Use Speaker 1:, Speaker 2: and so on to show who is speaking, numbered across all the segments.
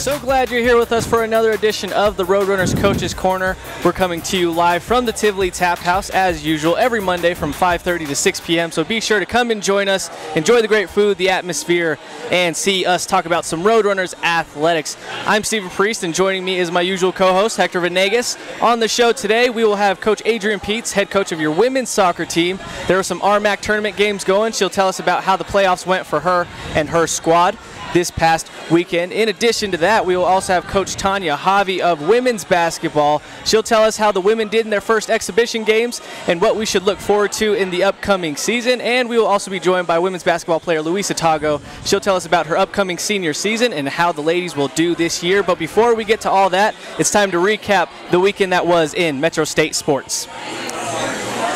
Speaker 1: So glad you're here with us for another edition of the Roadrunners Coaches Corner. We're coming to you live from the Tivoli Tap House as usual every Monday from 5:30 to 6 p.m. So be sure to come and join us, enjoy the great food, the atmosphere, and see us talk about some Roadrunners athletics. I'm Stephen Priest, and joining me is my usual co-host, Hector Venegas. On the show today, we will have Coach Adrianne Pietz, head coach of your women's soccer team. There are some RMAC tournament games going. She'll tell us about how the playoffs went for her and her squad this past weekend. In addition to that, we will also have Coach Tanya Haave of women's basketball. She'll tell us how the women did in their first exhibition games and what we should look forward to in the upcoming season. And we will also be joined by women's basketball player Luisa Tago. She'll tell us about her upcoming senior season and how the ladies will do this year. But before we get to all that, it's time to recap the weekend that was in Metro State sports.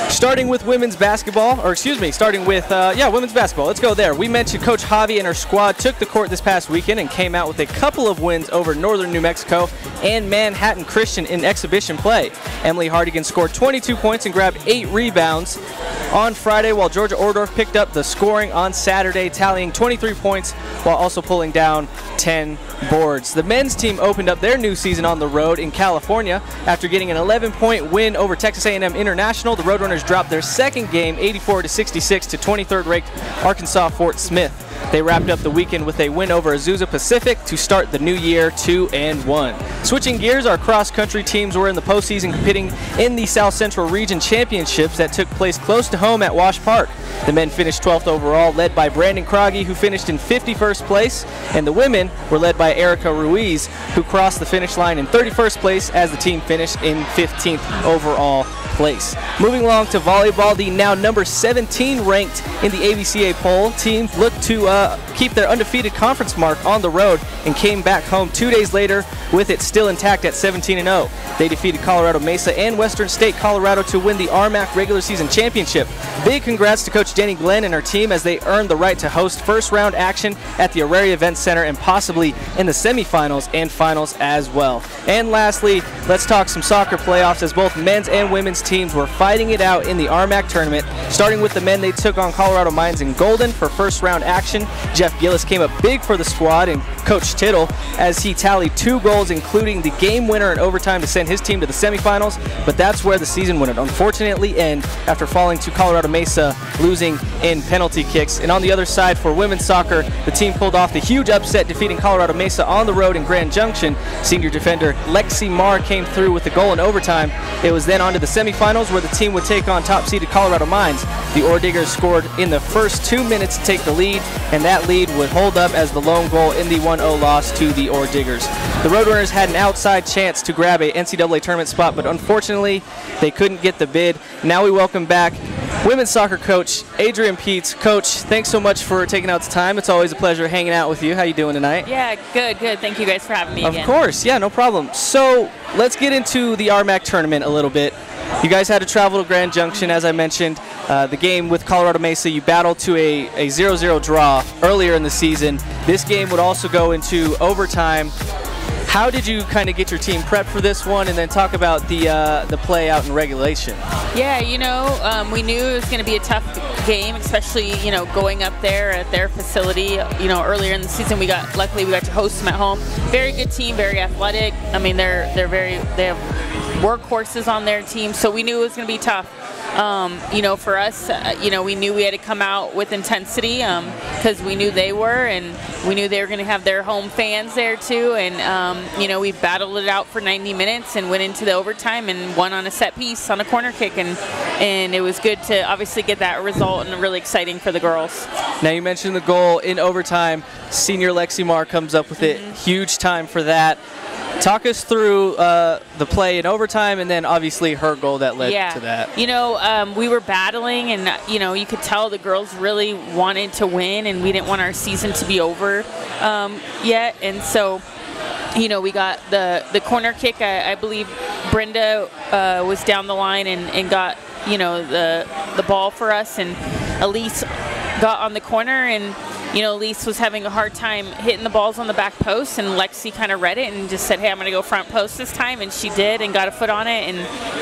Speaker 1: Starting with women's basketball, women's basketball. Let's go there. We mentioned Coach Haave and her squad took the court this past weekend and came out with a couple of wins over Northern New Mexico and Manhattan Christian in exhibition play. Emily Hardigan scored 22 points and grabbed 8 rebounds on Friday, while Georgia Ordorf picked up the scoring on Saturday, tallying 23 points while also pulling down 10 boards. The men's team opened up their new season on the road in California after getting an 11-point win over Texas A&M International. The Roadrunners dropped their second game 84-66 to 23rd-ranked Arkansas Fort Smith. They wrapped up the weekend with a win over Azusa Pacific to start the new year 2-1. Switching gears, our cross-country teams were in the postseason competing in the South Central Region Championships that took place close to home at Wash Park. The men finished 12th overall, led by Brandon Croggy, who finished in 51st place, and the women were led by Erica Ruiz, who crossed the finish line in 31st place as the team finished in 15th overall place. Moving along to volleyball, the now number 17 ranked in the ABCA poll team looked to keep their undefeated conference mark on the road and came back home 2 days later with it still intact at 17-0. They defeated Colorado Mesa and Western State Colorado to win the RMAC regular season championship. Big congrats to Coach Jenny Glenn and her team as they earned the right to host first round action at the Auraria Event Center and possibly in the semifinals and finals as well. And lastly, let's talk some soccer playoffs as both men's and women's teams were fighting it out in the RMAC tournament. Starting with the men, they took on Colorado Mines in Golden for first round action. Jeff Gillis came up big for the squad and Coach Tittle as he tallied 2 goals, including the game winner in overtime to send his team to the semifinals, but that's where the season would unfortunately end after falling to Colorado Mesa, losing in penalty kicks. And on the other side for women's soccer, the team pulled off the huge upset, defeating Colorado Mesa on the road in Grand Junction. Senior defender Lexi Marr came through with the goal in overtime. It was then on to the semifinals where the team would take on top-seeded Colorado Mines. The Orediggers scored in the first 2 minutes to take the lead, and that lead would hold up as the lone goal in the 1-0 loss to the Orediggers. The Roadrunners had an outside chance to grab a NCAA tournament spot, but unfortunately they couldn't get the bid. Now we welcome back women's soccer coach Adrianne Pietz. Coach, thanks so much for taking out the time. It's always a pleasure hanging out with you. How you doing tonight?
Speaker 2: Yeah, good. Thank you guys for having me again.
Speaker 1: Of course, yeah, no problem. So let's get into the RMAC tournament a little bit. You guys had to travel to Grand Junction, as I mentioned. The game with Colorado Mesa, you battled to a 0-0 draw earlier in the season. This game would also go into overtime. How did you kind of get your team prepped for this one, and then talk about the play out in regulation?
Speaker 2: Yeah, we knew it was going to be a tough game, especially going up there at their facility. Earlier in the season, luckily we got to host them at home. Very good team, very athletic. I mean, they have workhorses on their team, so we knew it was going to be tough. For us, we knew we had to come out with intensity because we knew they were, and we knew they were going to have their home fans there too. And we battled it out for 90 minutes and went into the overtime and won on a set piece on a corner kick, and it was good to obviously get that result and really exciting for the girls.
Speaker 1: Now you mentioned the goal in overtime. Senior Lexi Marr comes up with it. Huge time for that. Talk us through the play in overtime, and then obviously her goal that led to that.
Speaker 2: We were battling, and you could tell the girls really wanted to win, and we didn't want our season to be over yet. And so, we got the corner kick. I believe Brenda was down the line and got the ball for us, and Elise got on the corner, and Elise was having a hard time hitting the balls on the back post, and Lexi kind of read it and just said, hey, I'm going to go front post this time, and she did and got a foot on it, and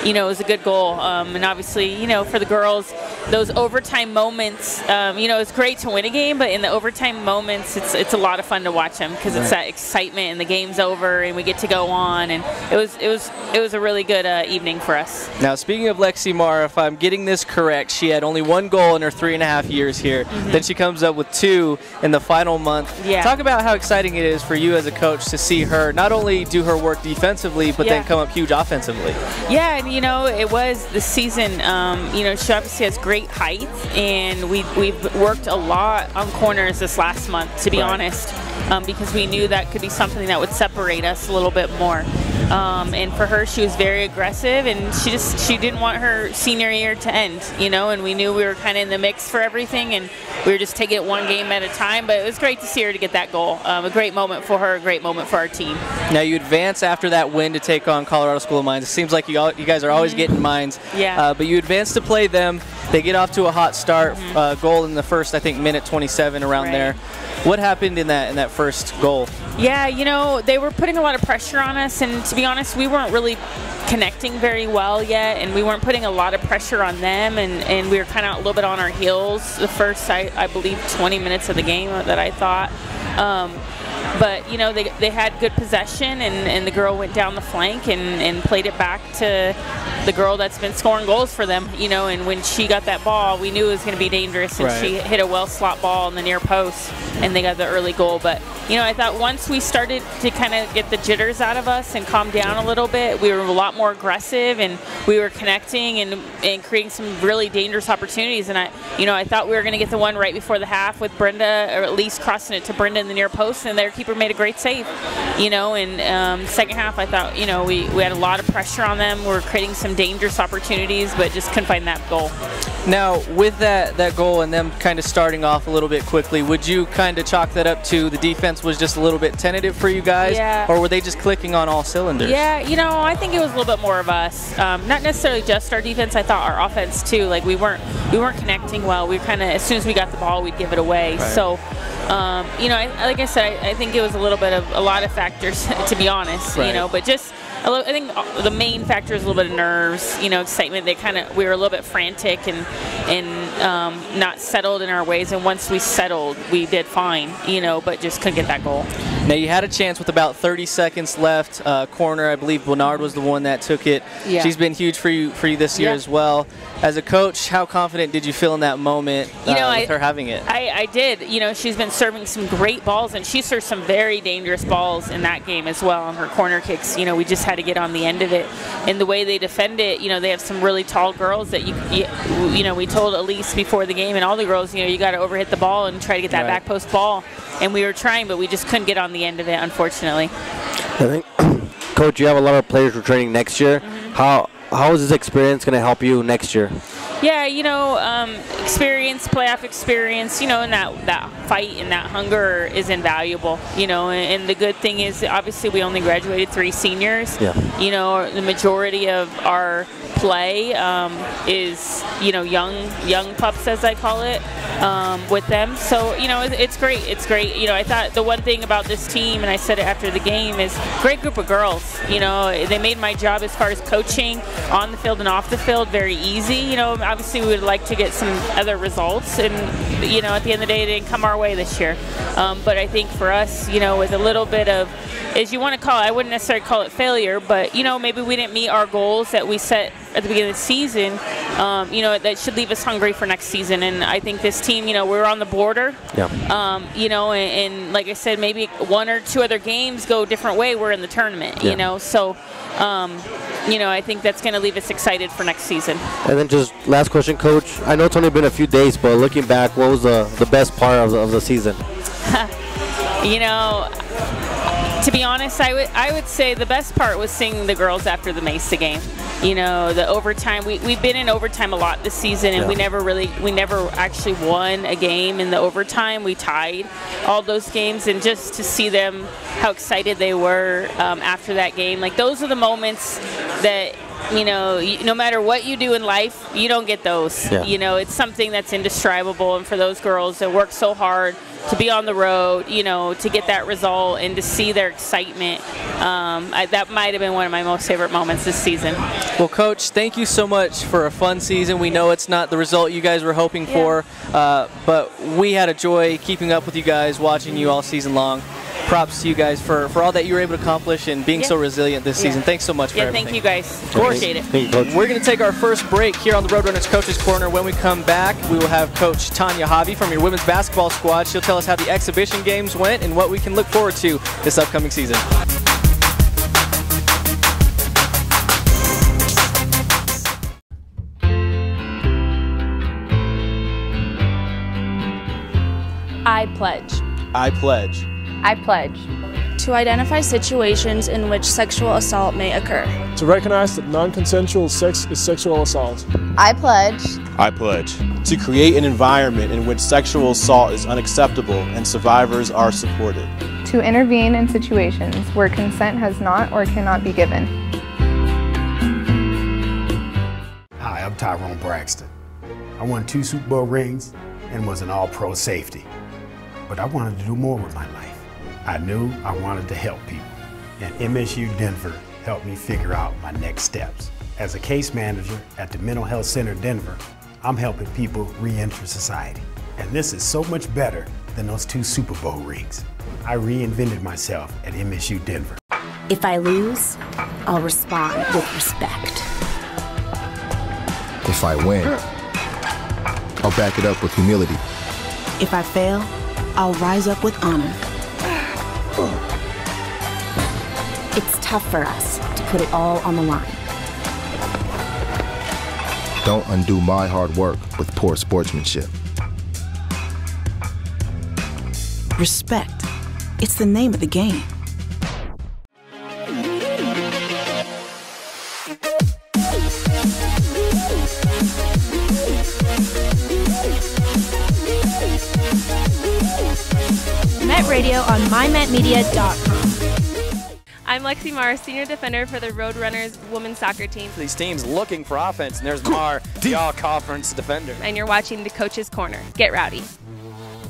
Speaker 2: it was a good goal. And obviously, for the girls, those overtime moments, it's great to win a game, but in the overtime moments, it's a lot of fun to watch them because it's that excitement and the game's over and we get to go on, and it was a really good evening for us.
Speaker 1: Now, speaking of Lexi Marr, if I'm getting this correct, she had only 1 goal in her 3.5 years here. Then she comes up with 2 in the final month.
Speaker 2: Yeah.
Speaker 1: Talk about how exciting it is for you as a coach to see her not only do her work defensively, but then come up huge offensively.
Speaker 2: Yeah, and it was the season. She obviously has great height, and we've worked a lot on corners this last month, to be honest, because we knew that could be something that would separate us a little bit more. And for her, she was very aggressive, and she didn't want her senior year to end, and we knew we were kind of in the mix for everything, and we were just taking it one game at a time. But it was great to see her to get that goal. A great moment for her, a great moment for our team. Now,
Speaker 1: you advance after that win to take on Colorado School of Mines. It seems like you guys are always getting mines.
Speaker 2: Yeah.
Speaker 1: But you advance to play them. They get off to a hot start. Goal in the first, I think, minute 27 around there. What happened in that first goal?
Speaker 2: Yeah, they were putting a lot of pressure on us, and to be honest, we weren't really connecting very well yet, and we weren't putting a lot of pressure on them, and we were kind of a little bit on our heels the first, I believe, 20 minutes of the game that I thought. But, they had good possession, and the girl went down the flank and played it back to the girl that's been scoring goals for them, and when she got that ball, we knew it was going to be dangerous, and she hit a well-slot ball in the near post, and they got the early goal. But, I thought once we started to kind of get the jitters out of us and calm down a little bit, we were a lot more aggressive, and we were connecting and creating some really dangerous opportunities. And I thought we were going to get the one right before the half with Brenda, or at least crossing it to Brenda in the near post, and their keeper made a great save. And second half, I thought, we had a lot of pressure on them. We were creating some dangerous opportunities, but just couldn't find that goal.
Speaker 1: Now, with that goal and them kind of starting off a little bit quickly, would you kind of chalk that up to the defense was just a little bit tentative for you guys?
Speaker 2: Yeah.
Speaker 1: Or were they just clicking on all cylinders?
Speaker 2: Yeah, I think it was a little bit more of us. Not necessarily just our defense. I thought our offense too. Like we weren't connecting well. We kind of, as soon as we got the ball, we'd give it away.
Speaker 1: Right.
Speaker 2: So, like I said, I think it was a little bit of a lot of factors, to be honest.
Speaker 1: Right.
Speaker 2: But just I think the main factor is a little bit of nerves, excitement. We were a little bit frantic and not settled in our ways. And once we settled, we did fine, but just couldn't get that goal.
Speaker 1: Now, you had a chance with about 30 seconds left. Corner, I believe Bernard was the one that took it.
Speaker 2: Yeah.
Speaker 1: She's been huge for you this year as well. As a coach, how confident did you feel in that moment with her having it?
Speaker 2: I did. She's been serving some great balls, and she served some very dangerous balls in that game as well on her corner kicks. We just had to get on the end of it. And the way they defend it, they have some really tall girls that we told Elise before the game and all the girls, you got to overhit the ball and try to get that back post ball. And we were trying, but we just couldn't get on the end of it, unfortunately.
Speaker 3: I think, Coach, you have a lot of players returning next year. How is this experience going to help you next year?
Speaker 2: Yeah, experience, playoff experience, and that fight and that hunger is invaluable, and the good thing is, obviously, we only graduated 3 seniors.
Speaker 3: Yeah.
Speaker 2: The majority of our play is, young pups, as I call it, with them. So, it's great. It's great. I thought the one thing about this team, and I said it after the game, is great group of girls. They made my job as far as coaching on the field and off the field very easy. Obviously, we would like to get some other results, and at the end of the day, it didn't come our way this year. But I think for us, with a little bit of, as you want to call it, I wouldn't necessarily call it failure, but maybe we didn't meet our goals that we set at the beginning of the season. That should leave us hungry for next season. And I think this team, we're on the border.
Speaker 3: Yeah.
Speaker 2: And like I said, maybe 1 or 2 other games go a different way. We're in the tournament. So. I think that's going to leave us excited for next season.
Speaker 3: And then just last question, Coach. I know it's only been a few days, but looking back, what was the best part of the season?
Speaker 2: To be honest, I would say the best part was seeing the girls after the Mesa game. The overtime. We've been in overtime a lot this season, and we never actually won a game in the overtime. We tied all those games, and just to see them, how excited they were after that game. Like, those are the moments that, no matter what you do in life, you don't get those.
Speaker 3: Yeah.
Speaker 2: It's something that's indescribable, and for those girls that work so hard to be on the road, you know, to get that result and to see their excitement. That might have been one of my most favorite moments this season.
Speaker 1: Well, Coach, thank you so much for a fun season. We know it's not the result you guys were hoping for, but we had a joy keeping up with you guys, watching you all season long. Props to you guys for all that you were able to accomplish and being so resilient this season. Thanks so much for everything.
Speaker 2: Thank you guys. Appreciate it.
Speaker 3: Thank you, Coach.
Speaker 1: We're going to take our first break here on the Roadrunners Coaches Corner. When we come back, we will have Coach Tanya Haave from your women's basketball squad. She'll tell us how the exhibition games went and what we can look forward to this upcoming season.
Speaker 4: I pledge.
Speaker 5: I pledge.
Speaker 4: I pledge.
Speaker 6: To identify situations in which sexual assault may occur.
Speaker 7: To recognize that non-consensual sex is sexual assault.
Speaker 4: I pledge.
Speaker 5: I pledge. To create an environment in which sexual assault is unacceptable and survivors are supported.
Speaker 8: To intervene in situations where consent has not or cannot be given.
Speaker 9: Hi, I'm Tyrone Braxton. I won 2 Super Bowl rings and was an all-pro safety. But I wanted to do more with my life. I knew I wanted to help people, and MSU Denver helped me figure out my next steps. As a case manager at the Mental Health Center Denver, I'm helping people re-enter society. And this is so much better than those 2 Super Bowl rings. I reinvented myself at MSU Denver.
Speaker 10: If I lose, I'll respond with respect.
Speaker 11: If I win, I'll back it up with humility.
Speaker 10: If I fail, I'll rise up with honor. It's tough for us to put it all on the line.
Speaker 11: Don't undo my hard work with poor sportsmanship.
Speaker 10: Respect. It's the name of the game.
Speaker 6: Met Radio on mymetmedia.com.
Speaker 4: I'm Lexi Marr, senior defender for the Roadrunners women's soccer team.
Speaker 12: These teams looking for offense, and there's Marr, the all-conference defender.
Speaker 4: And you're watching the Coach's Corner. Get rowdy.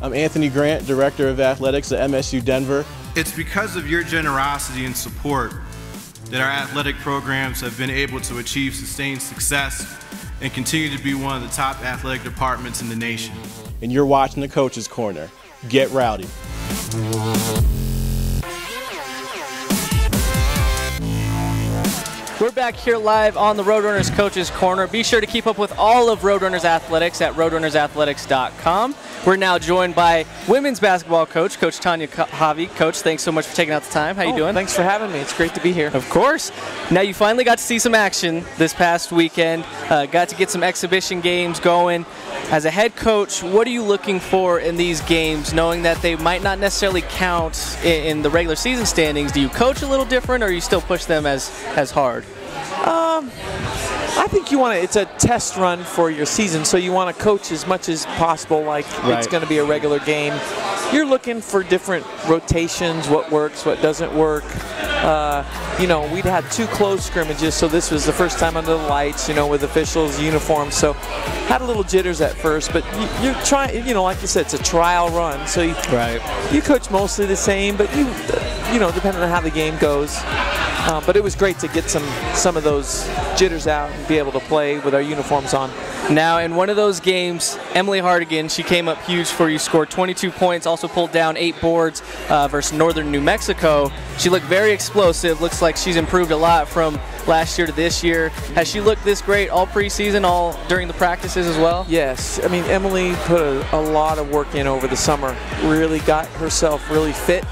Speaker 5: I'm Anthony Grant, Director of Athletics at MSU Denver.
Speaker 13: It's because of your generosity and support that our athletic programs have been able to achieve sustained success and continue to be one of the top athletic departments in the nation.
Speaker 5: And you're watching the Coach's Corner. Get rowdy.
Speaker 1: We're back here live on the Roadrunners Coaches Corner. Be sure to keep up with all of Roadrunners Athletics at roadrunnersathletics.com. We're now joined by women's basketball coach, Coach Tanya Haave. Coach, thanks so much for taking out the time. How you doing?
Speaker 14: Thanks for having me. It's great to be here.
Speaker 1: Of course. Now you finally got to see some action this past weekend. Got to get some exhibition games going. As a head coach, what are you looking for in these games, knowing that they might not necessarily count in the regular season standings? Do you coach a little different, or you still push them as hard?
Speaker 14: I think you want to, it's a test run for your season, so you want to coach as much as possible like it's going to be a regular game. You're looking for different rotations, what works, what doesn't work. You know, we'd had 2 close scrimmages, so this was the first time under the lights, you know, with officials, uniforms, so had a little jitters at first, but you're trying, you know, like you said, it's a trial run, so you coach mostly the same, but you know, depending on how the game goes. But it was great to get some of those jitters out and be able to play with our uniforms on.
Speaker 1: Now, in one of those games, Emily Hardigan, she came up huge for you, scored 22 points, also pulled down 8 boards versus Northern New Mexico. She looked very explosive. Looks like she's improved a lot from last year to this year. Has she looked this great all preseason, all during the practices as well?
Speaker 14: Yes. I mean, Emily put a lot of work in over the summer, really got herself really fit.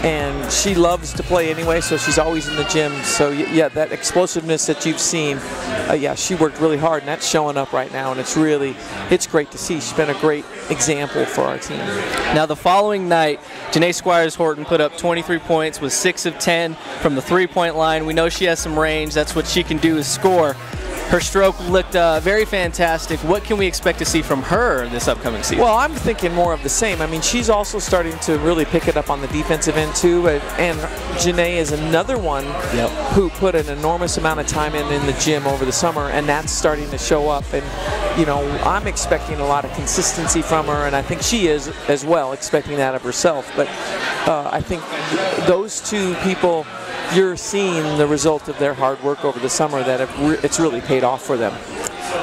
Speaker 14: And she loves to play anyway, so she's always in the gym. So yeah, that explosiveness that you've seen, yeah, she worked really hard, and that's showing up right now. And it's great to see. She's been a great example for our team.
Speaker 1: Now the following night, Janae Squires-Horton put up 23 points with 6 of 10 from the 3-point line. We know she has some range. That's what she can do, is score. Her stroke looked very fantastic. What can we expect to see from her this upcoming season?
Speaker 14: Well, I'm thinking more of the same. I mean, she's also starting to really pick it up on the defensive end too. And Janae is another one who put an enormous amount of time in the gym over the summer, and that's starting to show up. And you know, I'm expecting a lot of consistency from her, and I think she is as well, expecting that of herself. But I think those two people, you're seeing the result of their hard work over the summer that it's really paid off for them.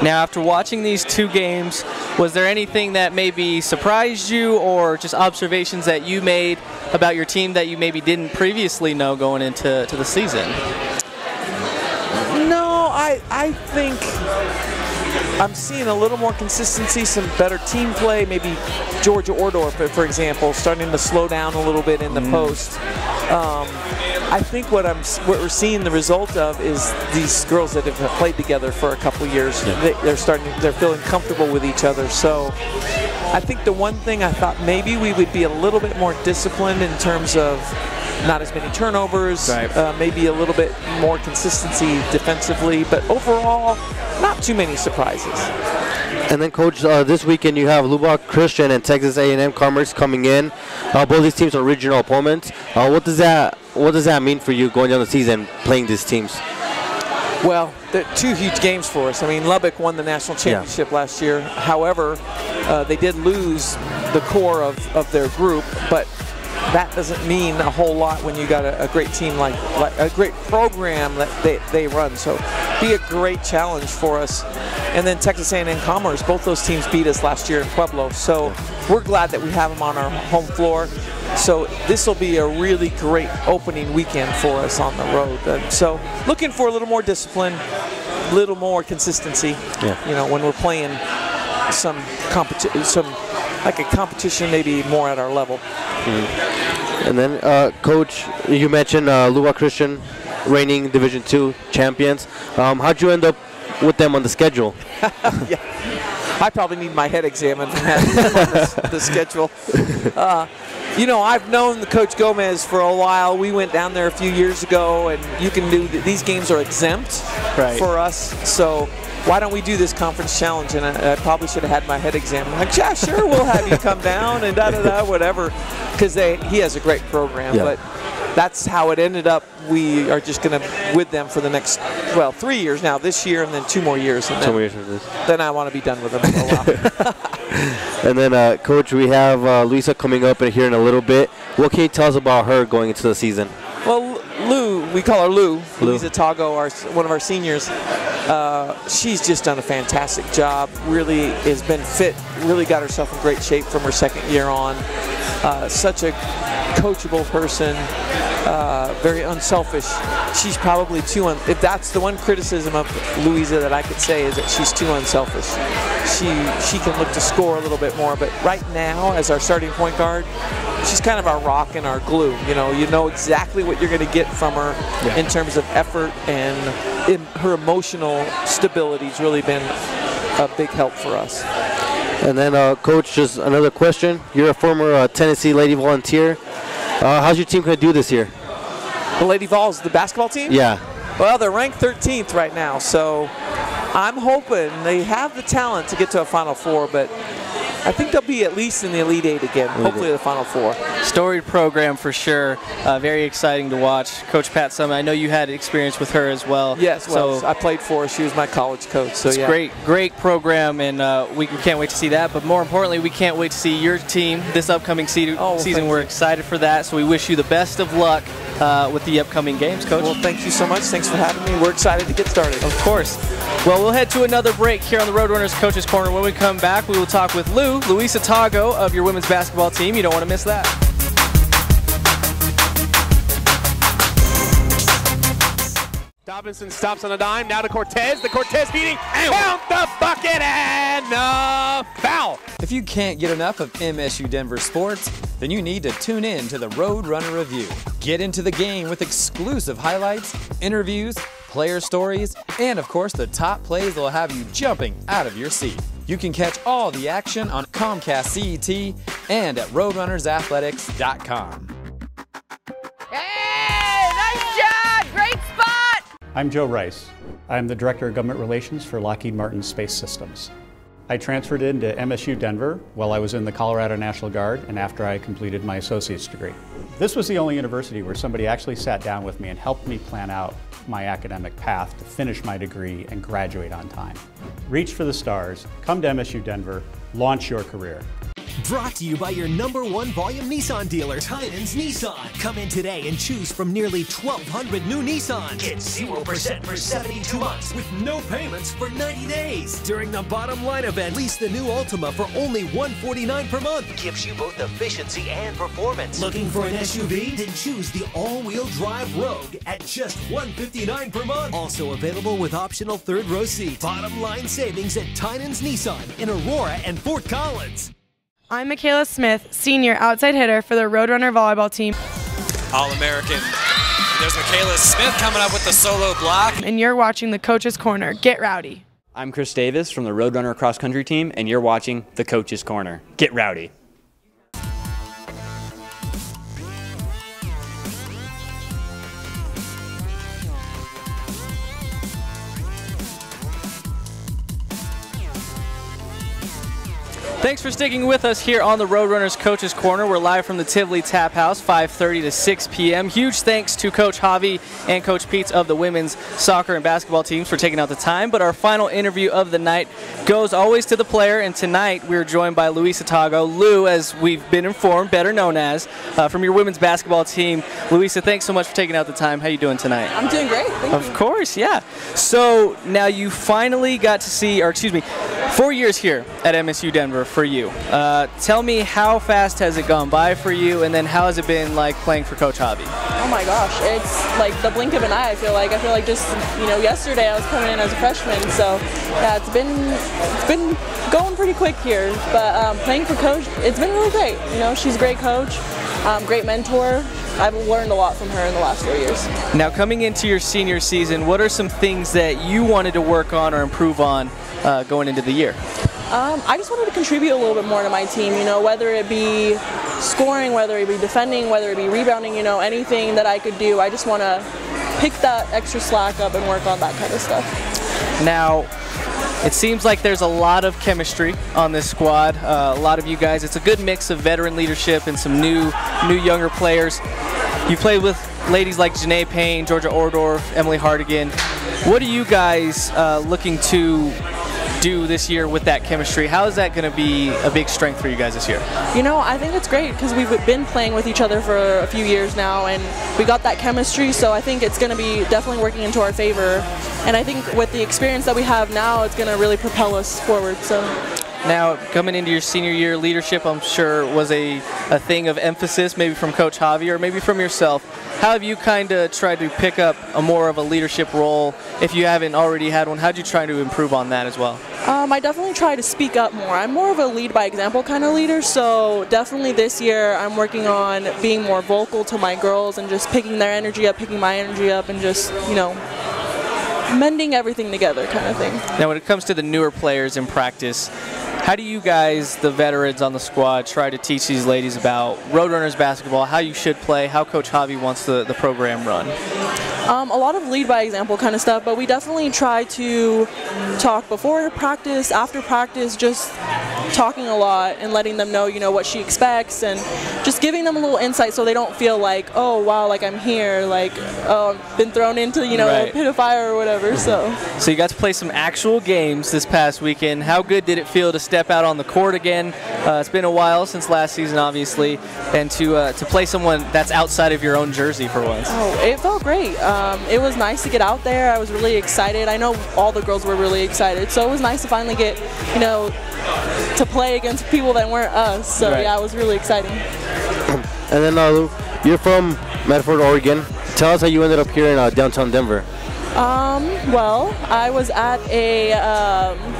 Speaker 1: Now, after watching these 2 games, was there anything that maybe surprised you, or just observations that you made about your team that you maybe didn't previously know going into the season?
Speaker 14: No, I think I'm seeing a little more consistency, some better team play. Maybe Georgia Ordorf, for example, starting to slow down a little bit in the post. I think what we're seeing the result of is these girls that have played together for a couple years. They're feeling comfortable with each other. So I think the one thing I thought maybe we would be a little bit more disciplined in terms of not as many turnovers, maybe a little bit more consistency defensively, but overall, not too many surprises.
Speaker 3: And then, Coach, this weekend you have Lubbock Christian and Texas A&M Commerce coming in. Both these teams are regional opponents. What does that mean for you going down the season playing these teams?
Speaker 14: Well, they're 2 huge games for us. I mean, Lubbock won the national championship last year. However, they did lose the core of their group, but that doesn't mean a whole lot when you got a great team like a great program that they run. So be a great challenge for us. And then Texas A&M Commerce, both those teams beat us last year in Pueblo. So we're glad that we have them on our home floor. So this will be a really great opening weekend for us on the road. So looking for a little more discipline, a little more consistency. You know, when we're playing some competition, maybe more at our level.
Speaker 3: And then, Coach, you mentioned Lubbock Christian, reigning Division II champions. How'd you end up with them on the schedule?
Speaker 14: I probably need my head examined from having them on the schedule. You know, I've known Coach Gomez for a while. We went down there a few years ago, and you can do these games are exempt for us. So why don't we do this conference challenge? And I probably should have had my head examined. Like, yeah, sure, we'll have you come down and whatever, because he has a great program. But that's how it ended up. We are just going to with them for the next, 3 years now, this year, and then 2 more years. And then I want to be done with them for a while.
Speaker 3: And then, Coach, we have Luisa coming up here in a little bit. What can you tell us about her going into the season?
Speaker 14: Well, Lou, we call her Lou. Luisa Tago, one of our seniors. She's just done a fantastic job. Really has been fit. Really got herself in great shape from her 2nd year on. Such a coachable person. Very unselfish. She's probably if that's the one criticism of Luisa that I could say, is that she's too unselfish. She can look to score a little bit more, but right now, as our starting point guard, she's kind of our rock and our glue. You know exactly what you're going to get from her in terms of effort, and her emotional stability's really been a big help for us.
Speaker 3: And then, Coach, just another question. You're a former Tennessee Lady Volunteer. How's your team going to do this year?
Speaker 14: The Lady Vols, the basketball team?
Speaker 3: Yeah.
Speaker 14: Well, they're ranked 13th right now, so I'm hoping they have the talent to get to a Final Four, but I think they'll be at least in the Elite Eight again, hopefully the Final Four.
Speaker 1: Storied program for sure. Very exciting to watch. Coach Pat Summit, I know you had experience with her as well.
Speaker 14: Yes, well, I played for her. She was my college coach. So
Speaker 1: it's great program, and we can't wait to see that. But more importantly, we can't wait to see your team this upcoming season. We're excited for that, so we wish you the best of luck with the upcoming games, Coach.
Speaker 14: Well, thank you so much. Thanks for having me. We're excited to get started.
Speaker 1: Of course. Well, we'll head to another break here on the Roadrunners Coaches Corner. When we come back, we will talk with Luisa Tago of your women's basketball team. You don't want to miss that.
Speaker 15: Dobinson stops on a dime, now to Cortez. The Cortez beating, count the bucket, and a foul.
Speaker 12: If you can't get enough of MSU Denver sports, then you need to tune in to the Roadrunner Review. Get into the game with exclusive highlights, interviews, player stories, and of course the top plays that will have you jumping out of your seat. You can catch all the action on Comcast CET and at RoadrunnersAthletics.com.
Speaker 16: Hey, nice shot! Great spot!
Speaker 17: I'm Joe Rice.
Speaker 16: I'm the Director of Government Relations for Lockheed Martin Space Systems. I transferred into MSU Denver while I was in the Colorado National Guard and after I completed my associate's degree. This was the only university where somebody actually sat down with me and helped me plan out my academic path to finish my degree and graduate on time. Reach for the stars, come to MSU Denver, launch your career.
Speaker 17: Brought to you by your #1 volume Nissan dealer, Tynan's Nissan. Come in today and choose from nearly 1,200 new Nissans. Get 0% for 72 months with no payments for 90 days. During the Bottom Line event, lease the new Altima for only $149 per month. Gives you both efficiency and performance. Looking for an SUV? Then choose the all-wheel drive Rogue at just $159 per month. Also available with optional third-row seats. Bottom Line savings at Tynan's Nissan in Aurora and Fort Collins.
Speaker 18: I'm Michaela Smith, senior outside hitter for the Roadrunner volleyball team.
Speaker 19: All-American. There's Michaela Smith coming up with the solo block.
Speaker 18: And you're watching the Coach's Corner. Get rowdy.
Speaker 20: I'm Chris Davis from the Roadrunner cross country team, and you're watching the Coach's Corner. Get rowdy.
Speaker 1: Thanks for sticking with us here on the Roadrunners Coach's Corner. We're live from the Tivoli Tap House, 5:30 to 6 p.m. Huge thanks to Coach Haave and Coach Pietz of the women's soccer and basketball teams for taking out the time. But our final interview of the night goes always to the player, and tonight we're joined by Luisa Tago. Lou, as we've been informed, better known as, from your women's basketball team. Luisa, thanks so much for taking out the time. How you doing tonight?
Speaker 21: I'm doing great, thank you.
Speaker 1: Of course, yeah. So now you finally got to see, 4 years here at MSU Denver for you. Tell me, how fast has it gone by for you, and then how has it been like playing for Coach Haave?
Speaker 21: Oh my gosh, it's like the blink of an eye. I feel like just yesterday I was coming in as a freshman, so yeah, it's been going pretty quick here. But playing for Coach, it's been really great. She's a great coach, great mentor. I've learned a lot from her in the last 4 years. Now, coming into your senior season, what are some things that you wanted to work on or improve on going into the year? I just wanted to contribute a little bit more to my team, whether it be scoring, whether it be defending, whether it be rebounding, anything that I could do. I just want to pick that extra slack up and work on that kind of stuff. Now,
Speaker 1: it seems like there's a lot of chemistry on this squad. A lot of you guys, it's a good mix of veteran leadership and some new younger players. You played with ladies like Janae Payne, Georgia Ordorf, Emily Hardigan. What are you guys looking to do this year with that chemistry? How is that going to be a big strength for you guys this year?
Speaker 21: I think it's great because we've been playing with each other for a few years now, and we got that chemistry, so I think it's going to be definitely working into our favor. And I think with the experience that we have now, it's going to really propel us forward. So.
Speaker 1: Now, coming into your senior year, leadership, I'm sure, was a thing of emphasis, maybe from Coach Haave or maybe from yourself. How have you kind of tried to pick up more of a leadership role? If you haven't already had one, how did you try to improve on that as well?
Speaker 21: I definitely try to speak up more. I'm more of a lead by example kind of leader, so definitely this year I'm working on being more vocal to my girls and just picking their energy up, picking my energy up, and just, mending everything together kind of thing.
Speaker 1: Now, when it comes to the newer players in practice, how do you guys, the veterans on the squad, try to teach these ladies about Roadrunners basketball, how you should play, how Coach Haave wants the program run?
Speaker 21: A lot of lead by example kind of stuff, but we definitely try to talk before practice, after practice, just talking a lot and letting them know, what she expects, and just giving them a little insight so they don't feel like, oh, wow, like I'm here, like, oh, I've been thrown into, a pit of fire or whatever, so.
Speaker 1: So you got to play some actual games this past weekend. How good did it feel to step out on the court again? It's been a while since last season, obviously, and to play someone that's outside of your own jersey for once.
Speaker 21: Oh, it felt great. It was nice to get out there. I was really excited. I know all the girls were really excited, so it was nice to finally get, to play against people that weren't us. So yeah, it was really exciting.
Speaker 3: And then Lou, you're from Medford, Oregon. Tell us how you ended up here in downtown Denver.
Speaker 21: Well, I was at a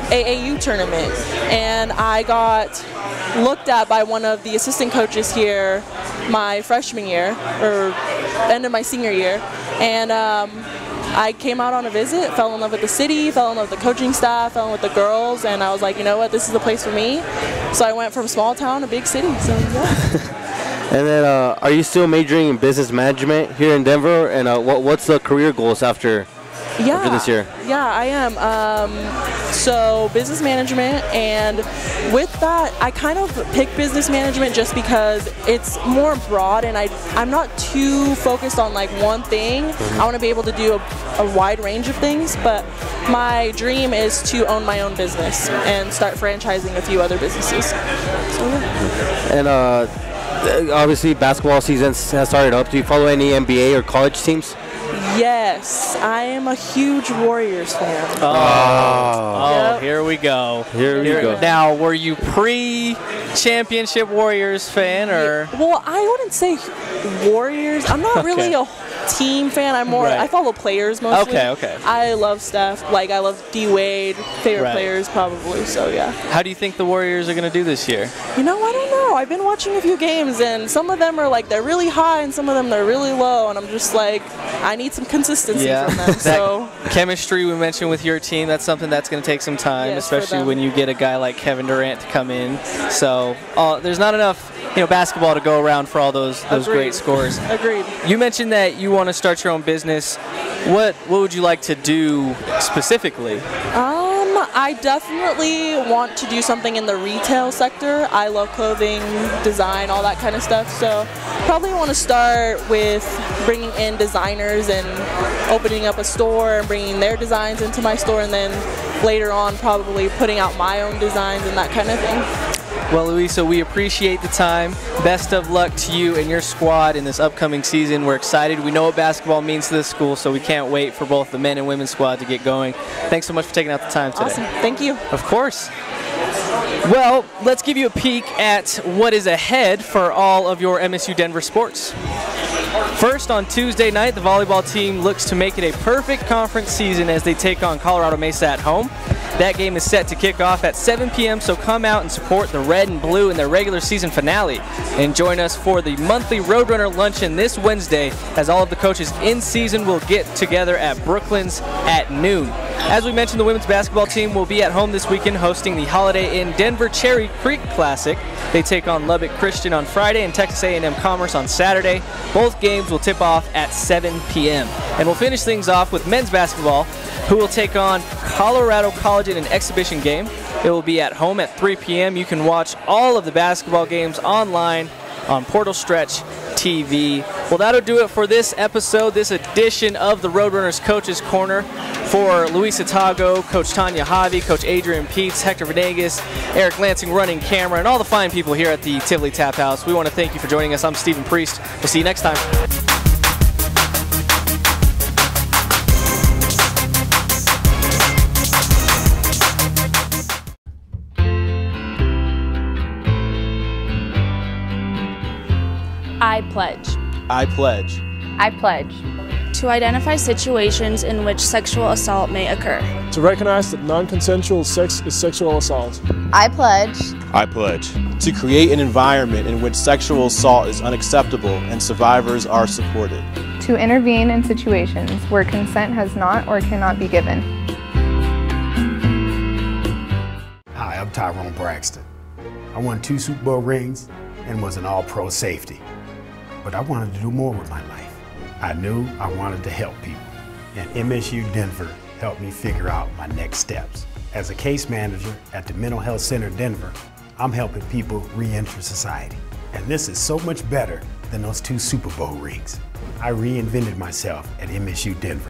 Speaker 21: AAU tournament, and I got looked at by one of the assistant coaches here my freshman year, or end of my senior year, and I came out on a visit, fell in love with the city, fell in love with the coaching staff, fell in love with the girls, and I was like, you know what, this is the place for me. So I went from small town to big city, so yeah.
Speaker 3: And then, are you still majoring in business management here in Denver? And what's the career goals after
Speaker 21: Yeah,
Speaker 3: for this year?
Speaker 21: Yeah, I am. So business management, and with that, I kind of pick business management just because it's more broad, and I'm not too focused on like one thing. I want to be able to do a wide range of things, but my dream is to own my own business and start franchising a few other businesses. So, yeah.
Speaker 3: And obviously basketball season has started up. Do you follow any NBA or college teams?
Speaker 21: Yes, I am a huge Warriors fan.
Speaker 1: Oh, here we go.
Speaker 3: Here we go.
Speaker 1: Now, were you pre-championship Warriors fan, or?
Speaker 21: Well, I wouldn't say Warriors. I'm not really a team fan. I'm more. I follow players mostly.
Speaker 1: Okay.
Speaker 21: I love Steph. Like I love D Wade. Favorite players probably. So yeah.
Speaker 1: How do you think the Warriors are going to do this year?
Speaker 21: You know, I don't know. I've been watching a few games, and some of them are like they're really high, and some of them they're really low, and I'm just like, I need some consistency from them. So
Speaker 1: chemistry we mentioned with your team, that's something that's going to take some time, especially when you get a guy like Kevin Durant to come in. So there's not enough, basketball to go around for all those great scores.
Speaker 21: Agreed.
Speaker 1: You mentioned that you want to start your own business. What would you like to do specifically?
Speaker 21: I definitely want to do something in the retail sector. I love clothing, design, all that kind of stuff. So probably want to start with bringing in designers and opening up a store and bringing their designs into my store, and then later on probably putting out my own designs and that kind of thing.
Speaker 1: Well, Luisa, we appreciate the time. Best of luck to you and your squad in this upcoming season. We're excited. We know what basketball means to this school, so we can't wait for both the men and women's squad to get going. Thanks so much for taking out the time today.
Speaker 21: Awesome. Thank you.
Speaker 1: Of course. Well, let's give you a peek at what is ahead for all of your MSU Denver sports. First, on Tuesday night, the volleyball team looks to make it a perfect conference season as they take on Colorado Mesa at home. That game is set to kick off at 7 p.m., so come out and support the red and blue in their regular season finale. And join us for the monthly Roadrunner Luncheon this Wednesday, as all of the coaches in season will get together at Brooklyn's at noon. As we mentioned, the women's basketball team will be at home this weekend hosting the Holiday Inn Denver Cherry Creek Classic. They take on Lubbock Christian on Friday and Texas A&M Commerce on Saturday. Both games will tip off at 7 p.m. And we'll finish things off with men's basketball, who will take on Colorado College in an exhibition game. It will be at home at 3 p.m. You can watch all of the basketball games online on Portal Stretch TV. Well, that'll do it for this episode, this edition of the Roadrunners Coaches Corner. For Luisa Tago, Coach Tanya Haave, Coach Adrianne Pietz, Hector Venegas, Eric Lansing running camera, and all the fine people here at the Tivoli Tap House, we want to thank you for joining us. I'm Stephen Priest. We'll see you next time.
Speaker 6: I pledge.
Speaker 5: I pledge.
Speaker 8: I pledge.
Speaker 6: To identify situations in which sexual assault may occur.
Speaker 7: To recognize that non-consensual sex is sexual assault.
Speaker 8: I pledge.
Speaker 5: I pledge. To create an environment in which sexual assault is unacceptable and survivors are supported.
Speaker 8: To intervene in situations where consent has not or cannot be given.
Speaker 9: Hi, I'm Tyrone Braxton. I won 2 Super Bowl rings and was an all-pro safety. But I wanted to do more with my life. I knew I wanted to help people, and MSU Denver helped me figure out my next steps. As a case manager at the Mental Health Center Denver, I'm helping people re-enter society. And this is so much better than those 2 Super Bowl rings. I reinvented myself at MSU Denver.